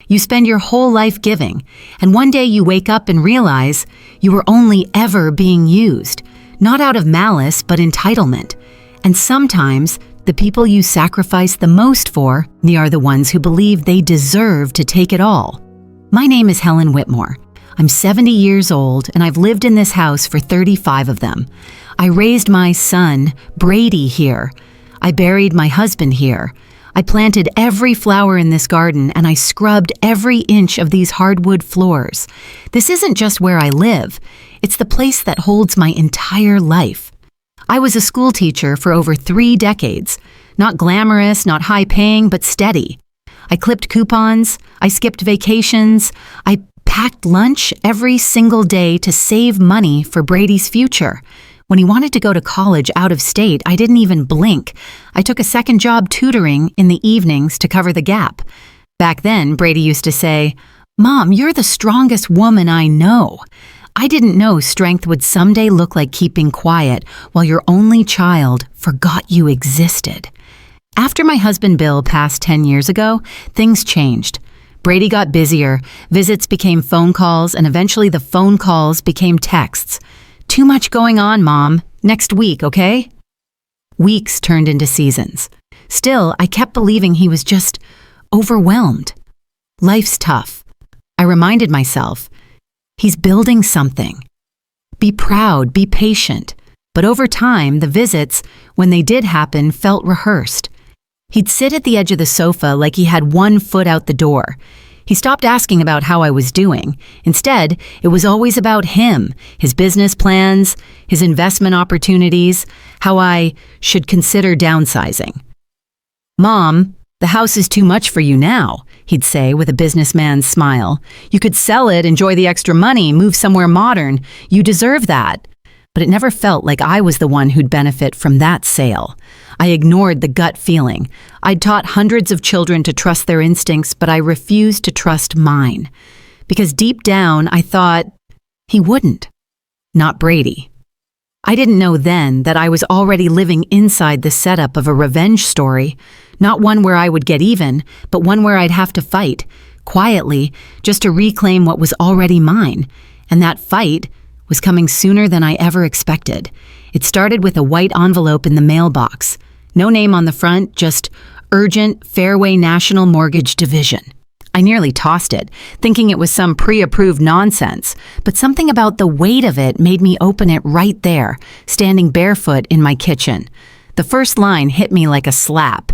You spend your whole life giving, and one day you wake up and realize you were only ever being used, not out of malice, but entitlement. And sometimes, the people you sacrifice the most for are the ones who believe they deserve to take it all. My name is Helen Whitmore. I'm 70 years old, and I've lived in this house for 35 of them. I raised my son, Brady, here. I buried my husband here. I planted every flower in this garden, and I scrubbed every inch of these hardwood floors. This isn't just where I live. It's the place that holds my entire life. I was a school teacher for over 3 decades. Not glamorous, not high-paying, but steady. I clipped coupons. I skipped vacations. I packed lunch every single day to save money for Brady's future. When he wanted to go to college out of state, I didn't even blink. I took a second job tutoring in the evenings to cover the gap. Back then, Brady used to say, "Mom, you're the strongest woman I know." I didn't know strength would someday look like keeping quiet while your only child forgot you existed. After my husband Bill passed 10 years ago, things changed. Brady got busier, visits became phone calls, and eventually the phone calls became texts. "Too much going on, Mom. Next week, okay?" Weeks turned into seasons. Still, I kept believing he was just overwhelmed. Life's tough. I reminded myself, he's building something. Be proud, be patient. But over time, the visits, when they did happen, felt rehearsed. He'd sit at the edge of the sofa like he had one foot out the door. He stopped asking about how I was doing. Instead, it was always about him, his business plans, his investment opportunities, how I should consider downsizing. "Mom, the house is too much for you now," he'd say with a businessman's smile. "You could sell it, enjoy the extra money, move somewhere modern. You deserve that." But it never felt like I was the one who'd benefit from that sale. I ignored the gut feeling. I'd taught hundreds of children to trust their instincts, but I refused to trust mine. Because deep down, I thought, he wouldn't. Not Brady. I didn't know then that I was already living inside the setup of a revenge story. Not one where I would get even, but one where I'd have to fight, quietly, just to reclaim what was already mine. And that fight was coming sooner than I ever expected. It started with a white envelope in the mailbox. No name on the front, just Urgent Fairway National Mortgage Division. I nearly tossed it, thinking it was some pre-approved nonsense, but something about the weight of it made me open it right there, standing barefoot in my kitchen. The first line hit me like a slap.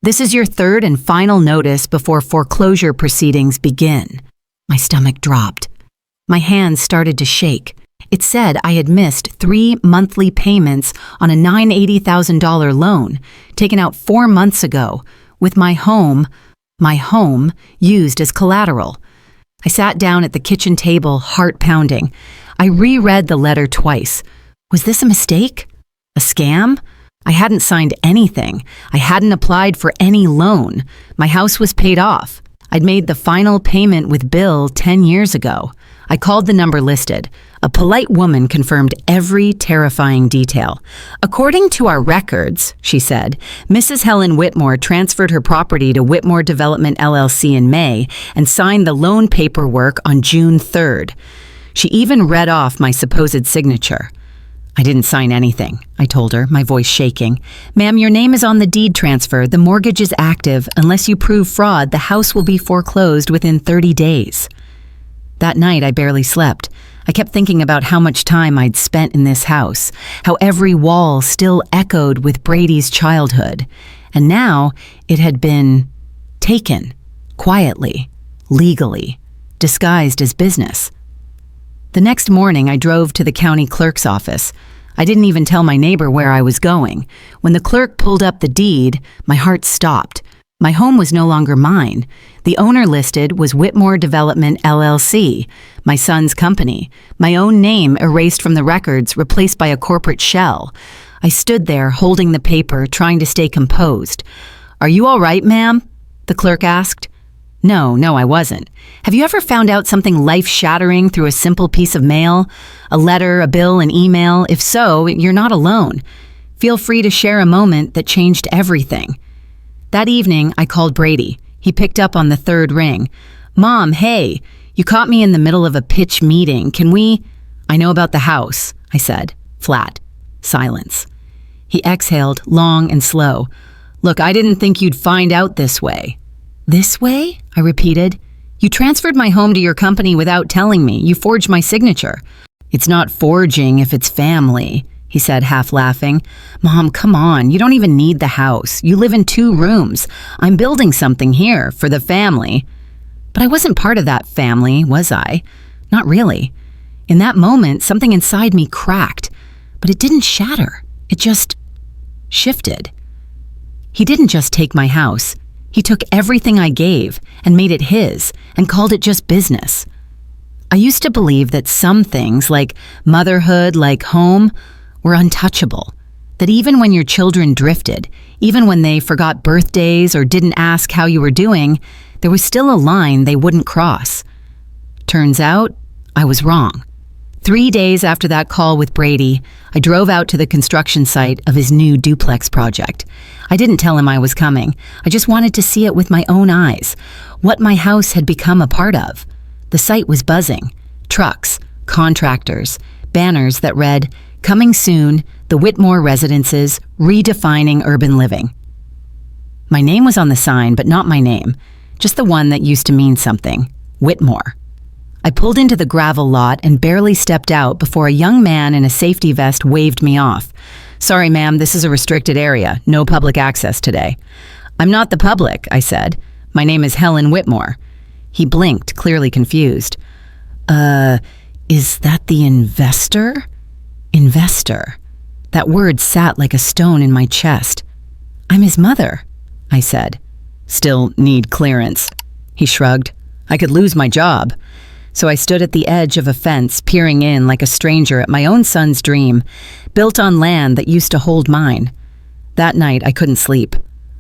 "This is your third and final notice before foreclosure proceedings begin." My stomach dropped. My hands started to shake. It said I had missed 3 monthly payments on a $980,000 loan, taken out 4 months ago, with my home used as collateral. I sat down at the kitchen table, heart pounding. I reread the letter twice. Was this a mistake? A scam? I hadn't signed anything. I hadn't applied for any loan. My house was paid off. I'd made the final payment with Bill 10 years ago. I called the number listed. A polite woman confirmed every terrifying detail. "According to our records," she said, "Mrs. Helen Whitmore transferred her property to Whitmore Development LLC in May and signed the loan paperwork on June 3rd. She even read off my supposed signature. "I didn't sign anything," I told her, my voice shaking. "Ma'am, your name is on the deed transfer. The mortgage is active. Unless you prove fraud, the house will be foreclosed within 30 days. That night, I barely slept. I kept thinking about how much time I'd spent in this house, how every wall still echoed with Brady's childhood. And now it had been taken, quietly, legally, disguised as business. The next morning, I drove to the county clerk's office. I didn't even tell my neighbor where I was going. When the clerk pulled up the deed, my heart stopped. My home was no longer mine. The owner listed was Whitmore Development LLC, my son's company, my own name erased from the records, replaced by a corporate shell. I stood there holding the paper, trying to stay composed. "Are you all right, ma'am?" the clerk asked. No, I wasn't. Have you ever found out something life-shattering through a simple piece of mail? A letter, a bill, an email? If so, you're not alone. Feel free to share a moment that changed everything. That evening, I called Brady. He picked up on the third ring. "Mom, hey, you caught me in the middle of a pitch meeting. I know about the house," I said. Flat. Silence. He exhaled, long and slow. "Look, I didn't think you'd find out this way." "This way?" I repeated. "You transferred my home to your company without telling me. You forged my signature." "It's not forging if it's family," he said, half laughing. "Mom, come on. You don't even need the house. You live in 2 rooms. I'm building something here for the family." But I wasn't part of that family, was I? Not really. In that moment, something inside me cracked, but it didn't shatter. It just shifted. He didn't just take my house. He took everything I gave and made it his and called it just business. I used to believe that some things, like motherhood, like home, were untouchable. That even when your children drifted, even when they forgot birthdays or didn't ask how you were doing, there was still a line they wouldn't cross. Turns out, I was wrong. 3 days after that call with Brady, I drove out to the construction site of his new duplex project. I didn't tell him I was coming. I just wanted to see it with my own eyes, what my house had become a part of. The site was buzzing. Trucks, contractors, banners that read, "Coming soon, the Whitmore Residences, redefining urban living." My name was on the sign, but not my name, just the one that used to mean something, Whitmore. I pulled into the gravel lot and barely stepped out before a young man in a safety vest waved me off. "Sorry, ma'am, this is a restricted area. No public access today." "I'm not the public," I said. "My name is Helen Whitmore." He blinked, clearly confused. Is that the investor?" Investor. That word sat like a stone in my chest. "I'm his mother," I said. "Still need clearance." He shrugged. "I could lose my job." So I stood at the edge of a fence, peering in like a stranger at my own son's dream, built on land that used to hold mine. That night, I couldn't sleep.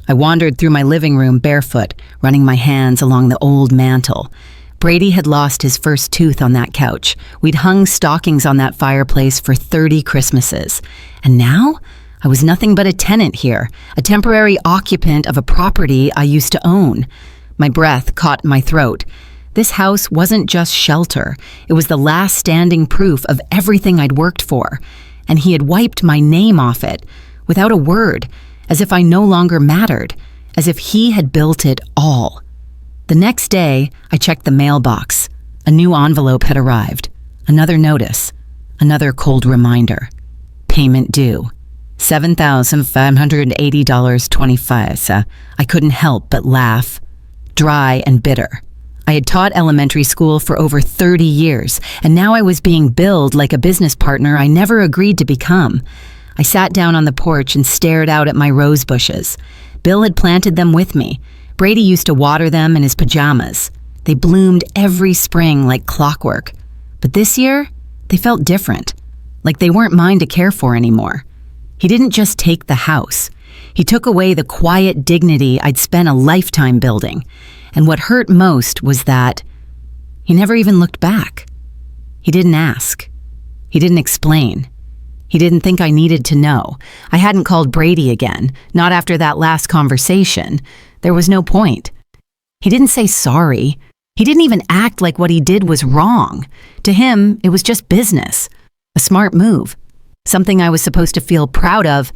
I wandered through my living room barefoot, running my hands along the old mantel. Brady had lost his first tooth on that couch. We'd hung stockings on that fireplace for 30 Christmases. And now, I was nothing but a tenant here, a temporary occupant of a property I used to own. My breath caught in my throat. This house wasn't just shelter. It was the last standing proof of everything I'd worked for. And he had wiped my name off it, without a word, as if I no longer mattered, as if he had built it all. The next day, I checked the mailbox. A new envelope had arrived. Another notice. Another cold reminder. Payment due. $7,580.25. I couldn't help but laugh. Dry and bitter. I had taught elementary school for over 30 years, and now I was being billed like a business partner I never agreed to become. I sat down on the porch and stared out at my rose bushes. Bill had planted them with me. Brady used to water them in his pajamas. They bloomed every spring like clockwork. But this year, they felt different, like they weren't mine to care for anymore. He didn't just take the house. He took away the quiet dignity I'd spent a lifetime building. And what hurt most was that he never even looked back. He didn't ask. He didn't explain. He didn't think I needed to know. I hadn't called Brady again, not after that last conversation. There was no point. He didn't say sorry. He didn't even act like what he did was wrong. To him, it was just business. A smart move. Something I was supposed to feel proud of.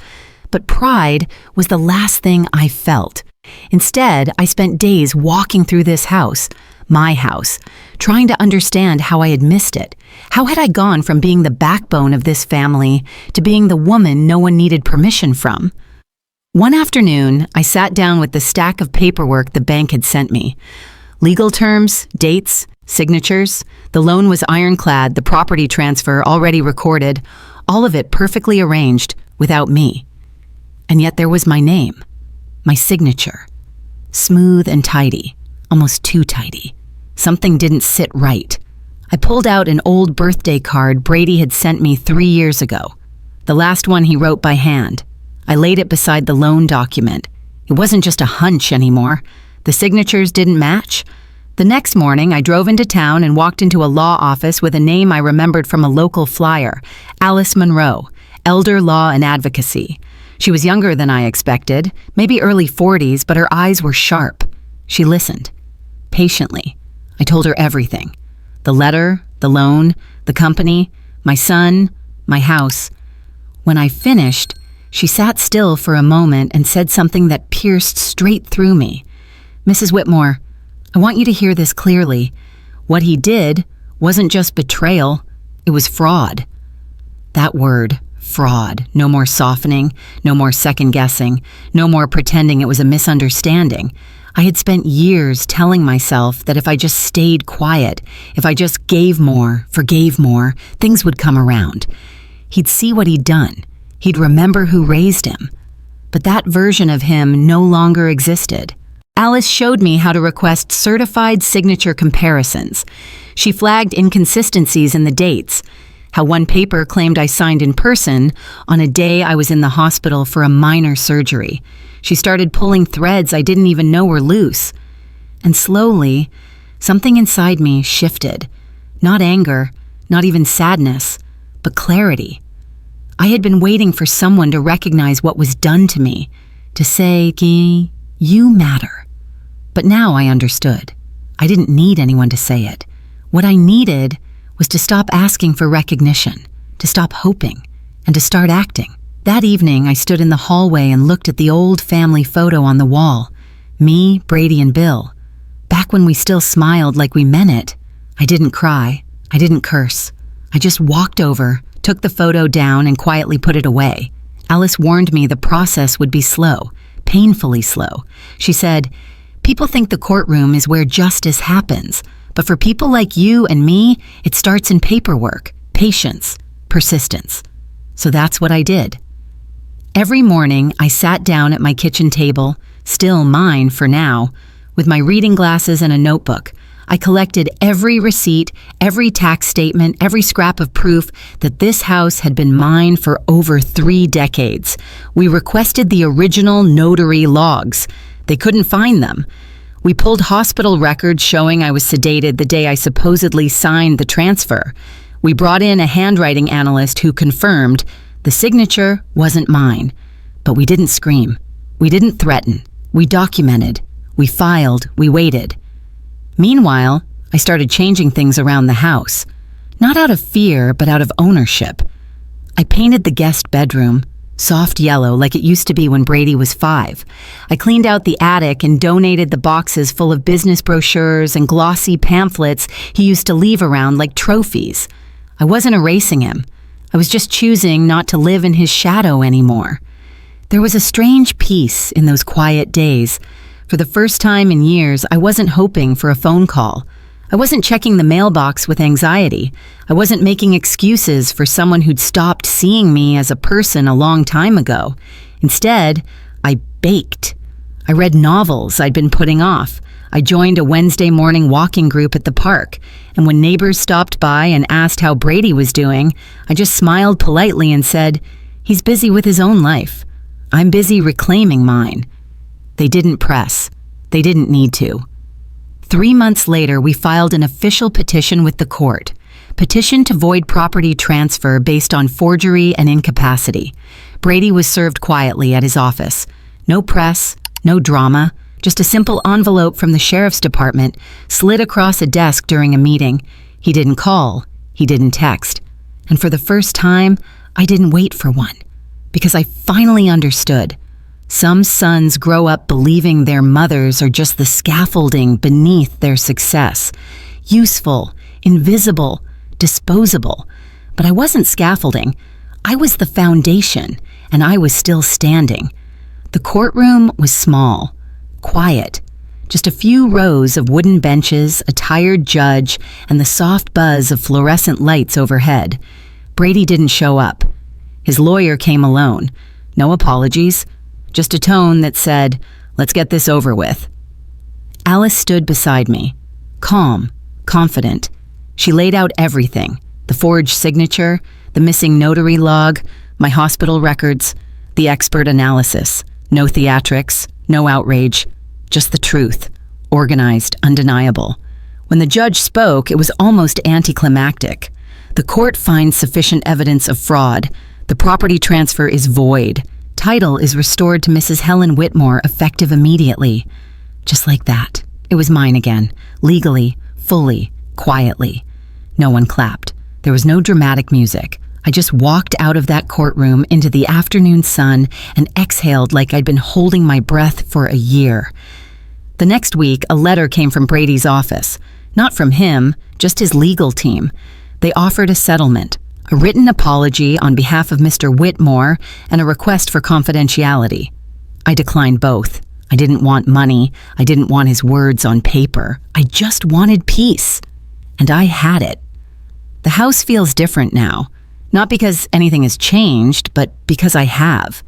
But pride was the last thing I felt. Instead, I spent days walking through this house, my house, trying to understand how I had missed it. How had I gone from being the backbone of this family to being the woman no one needed permission from? One afternoon, I sat down with the stack of paperwork the bank had sent me. Legal terms, dates, signatures. The loan was ironclad, the property transfer already recorded, all of it perfectly arranged without me. And yet there was my name, my signature. Smooth and tidy, almost too tidy. Something didn't sit right. I pulled out an old birthday card Brady had sent me 3 years ago. The last one he wrote by hand. I laid it beside the loan document. It wasn't just a hunch anymore. The signatures didn't match. The next morning, I drove into town and walked into a law office with a name I remembered from a local flyer, Alice Monroe, Elder Law and Advocacy. She was younger than I expected, maybe early 40s, but her eyes were sharp. She listened. Patiently. I told her everything. The letter, the loan, the company, my son, my house. When I finished, she sat still for a moment and said something that pierced straight through me. "Mrs. Whitmore, I want you to hear this clearly. What he did wasn't just betrayal, it was fraud." That word, fraud. No more softening, no more second-guessing, no more pretending it was a misunderstanding. I had spent years telling myself that if I just stayed quiet, if I just gave more, forgave more, things would come around. He'd see what he'd done. He'd remember who raised him. But that version of him no longer existed. Alice showed me how to request certified signature comparisons. She flagged inconsistencies in the dates, how one paper claimed I signed in person on a day I was in the hospital for a minor surgery. She started pulling threads I didn't even know were loose. And slowly, something inside me shifted. Not anger, not even sadness, but clarity. I had been waiting for someone to recognize what was done to me, to say, "You matter." But now I understood. I didn't need anyone to say it. What I needed was to stop asking for recognition, to stop hoping, and to start acting. That evening, I stood in the hallway and looked at the old family photo on the wall. Me, Brady, and Bill. Back when we still smiled like we meant it. I didn't cry. I didn't curse. I just walked over, took the photo down, and quietly put it away. Alice warned me the process would be slow, painfully slow. She said, "People think the courtroom is where justice happens, but for people like you and me, it starts in paperwork, patience, persistence." So that's what I did. Every morning, I sat down at my kitchen table, still mine for now, with my reading glasses and a notebook. I collected every receipt, every tax statement, every scrap of proof that this house had been mine for over 3 decades. We requested the original notary logs. They couldn't find them. We pulled hospital records showing I was sedated the day I supposedly signed the transfer. We brought in a handwriting analyst who confirmed the signature wasn't mine. But we didn't scream. We didn't threaten. We documented. We filed. We waited. Meanwhile, I started changing things around the house. Not out of fear, but out of ownership. I painted the guest bedroom soft yellow like it used to be when Brady was 5. I cleaned out the attic and donated the boxes full of business brochures and glossy pamphlets he used to leave around like trophies. I wasn't erasing him. I was just choosing not to live in his shadow anymore. There was a strange peace in those quiet days. For the first time in years, I wasn't hoping for a phone call. I wasn't checking the mailbox with anxiety. I wasn't making excuses for someone who'd stopped seeing me as a person a long time ago. Instead, I baked. I read novels I'd been putting off. I joined a Wednesday morning walking group at the park, and when neighbors stopped by and asked how Brady was doing, I just smiled politely and said, "He's busy with his own life. I'm busy reclaiming mine." They didn't press. They didn't need to. 3 months later, we filed an official petition with the court. Petition to void property transfer based on forgery and incapacity. Brady was served quietly at his office. No press, no drama, just a simple envelope from the sheriff's department slid across a desk during a meeting. He didn't call. He didn't text. And for the first time, I didn't wait for one. Because I finally understood. Some sons grow up believing their mothers are just the scaffolding beneath their success. Useful, invisible, disposable. But I wasn't scaffolding. I was the foundation, and I was still standing. The courtroom was small, quiet. Just a few rows of wooden benches, a tired judge, and the soft buzz of fluorescent lights overhead. Brady didn't show up. His lawyer came alone. No apologies. Just a tone that said, "Let's get this over with." Alice stood beside me, calm, confident. She laid out everything, the forged signature, the missing notary log, my hospital records, the expert analysis. No theatrics, no outrage, just the truth, organized, undeniable. When the judge spoke, it was almost anticlimactic. The court finds sufficient evidence of fraud. The property transfer is void. Title is restored to Mrs. Helen Whitmore, effective immediately. Just like that. It was mine again, legally, fully, quietly. No one clapped. There was no dramatic music. I just walked out of that courtroom into the afternoon sun and exhaled like I'd been holding my breath for a year. The next week, a letter came from Brady's office. Not from him, just his legal team. They offered a settlement, a written apology on behalf of Mr. Whitmore, and a request for confidentiality. I declined both. I didn't want money. I didn't want his words on paper. I just wanted peace. And I had it. The house feels different now. Not because anything has changed, but because I have.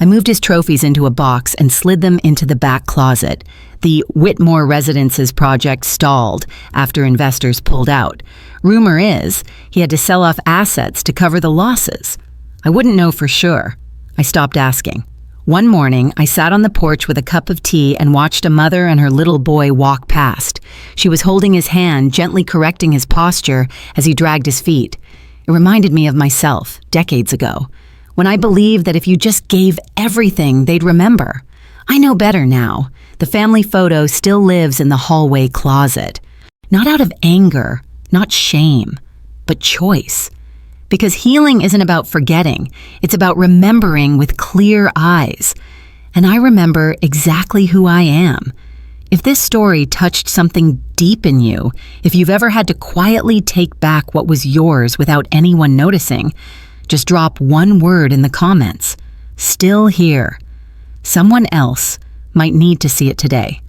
I moved his trophies into a box and slid them into the back closet. The Whitmore Residences project stalled after investors pulled out. Rumor is he had to sell off assets to cover the losses. I wouldn't know for sure. I stopped asking. One morning, I sat on the porch with a cup of tea and watched a mother and her little boy walk past. She was holding his hand, gently correcting his posture as he dragged his feet. It reminded me of myself, decades ago, when I believed that if you just gave everything, they'd remember. I know better now. The family photo still lives in the hallway closet. Not out of anger, not shame, but choice. Because healing isn't about forgetting. It's about remembering with clear eyes. And I remember exactly who I am. If this story touched something deep in you, if you've ever had to quietly take back what was yours without anyone noticing, just drop one word in the comments. Still here. Someone else might need to see it today.